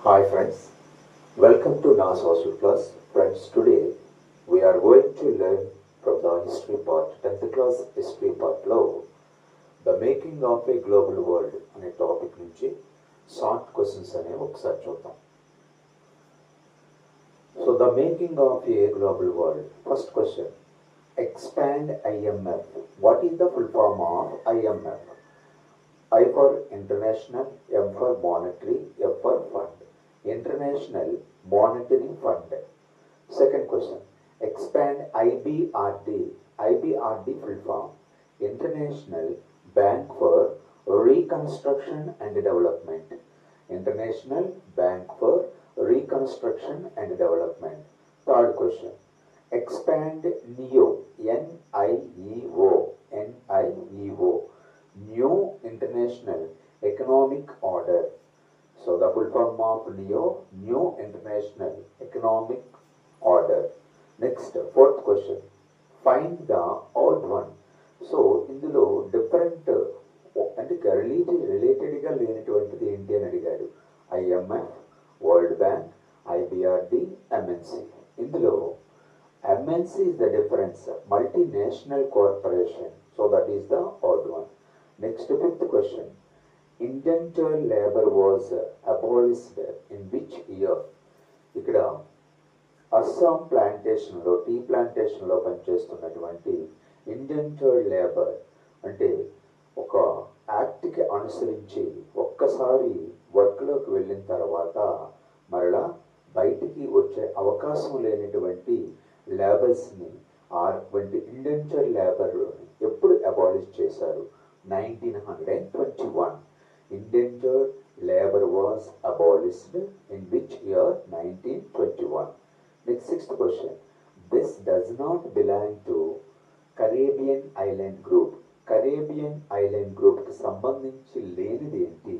Hi friends, welcome to NAS Hostel Plus. Friends, today we are going to learn from the history part, 10th class history part లో The Making of a Global World అనే topic నుంచి short questions అనేవి ఒకసారి చూద్దాం. So the making of a global world. First question, expand IMF. What is the full form of IMF? I for international, M for monetary, F for fund. International Monetary Fund. Second question, expand IBRD. IBRD full form, International Bank for Reconstruction and Development. International Bank for Reconstruction and Development. Third question, expand NEO. NIEO. NIEO. New International Economic Order. So the full form of NEO, New International Economic Order. Next, fourth question, find the odd one. So ఇందులో different అంటే రిలేటెడ్గా లేనటువంటిది ఏంటి అని అడిగాడు. IMF, world bank, IBRD, MNC. ఇందులో MNC is the difference, multinational corporation. So that is the odd one. Next, fifth question, indentured labor was abolished in which year? ఇక్కడ Assam ప్లాంటేషన్లో, tea ప్లాంటేషన్లో పనిచేస్తున్నటువంటి ఇండెంచర్డ్ లేబర్ అంటే ఒక యాక్ట్కి అనుసరించి ఒక్కసారి వర్క్లోకి వెళ్ళిన తర్వాత మరలా బయటికి వచ్చే అవకాశం లేనటువంటి లేబర్స్ని వంటి ఇండెంచర్డ్ లేబర్లోని ఎప్పుడు అబాలిష్ చేశారు? 1921. Indentured labor was abolished in which year? 1921. Next, sixth question. This does not belong to Caribbean Island Group. Caribbean Island Group కి సంబంధించి లేనిది ఏంటి?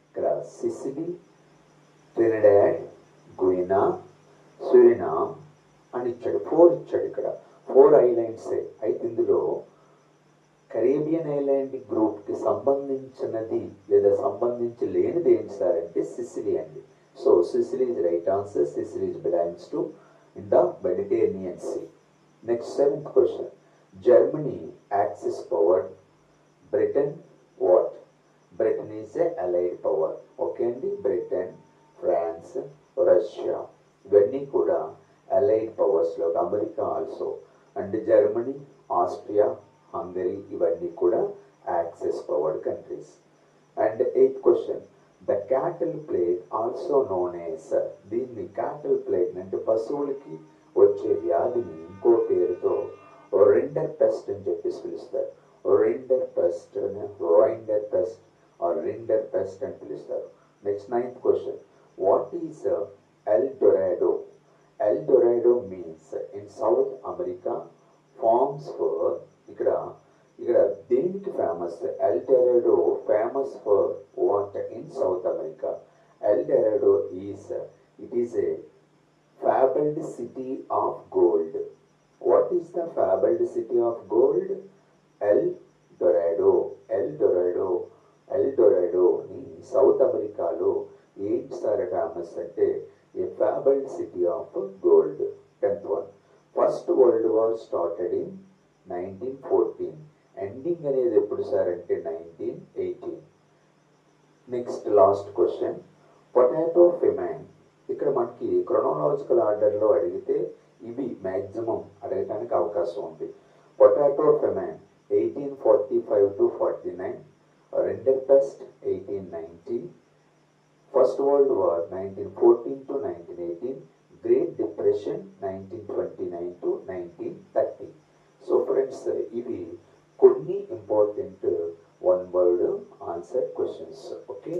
ఇక్కడ సిసిలీ, ట్రినిడాడ్, గుయినా, సురినామ్ అని ఇచ్చాడు. 4 ఇచ్చాడు. ఇక్కడ 4 ఐలాండ్సే. అయితే ఇందులో కరేబియన్ ఐలాండ్ గ్రూప్కి సంబంధించినది లేదా సంబంధించి లేనిది ఏంటి సార్ అంటే సిసిలీ అండి. So Sicily is right answer. Sicily belongs to in the Mediterranean Sea. Next, seventh question, Germany axis power, Britain what? Britain is a allied power. Okay అండి, బ్రిటన్, ఫ్రాన్స్, రష్యా ఇవన్నీ కూడా allied పవర్స్లో, America also. And Germany, Austria, Hungary ఇవన్నీ కూడా axis powered countries. And eighth question, the cattle plague also known as, దీన్ని cattle plague అంటే పశువులకి వచ్చే వ్యాధిని ఇంకో పేరుతో రిండర్ పెస్ట్ అని చెప్పేసి పిలుస్తారు. రిండర్ పెస్ట్ రిండర్ పెస్ట్ అని పిలుస్తారు. Next, ninth question, what is El Dorado? El Dorado means in South America forms for, ఇక్కడ దేనికి famous? El Dorado famous for what in South America? El Dorado it is a fabled city of gold. What is the fabled city of gold? El Dorado. El Dorado. El Dorado ని south అమెరికాలో ఏంటి sir famous అంటే ఏ fabled city of gold. 10th one, first world war started in 1914. Ending అనేది ఎప్పుడు sir అంటే 1918. Next, last question, potato famine. ఇక్కడ మనకి chronological ఆర్డర్లో అడిగితే ఇవి మ్యాక్సిమం అడగటానికి అవకాశం ఉంది. Potato famine 1845 to 49, rinderpest 1890, first world war 1914 to 1918, great depression 1929 to 1930. So friends, ఇవి కొన్ని important one word answer questions. Okay.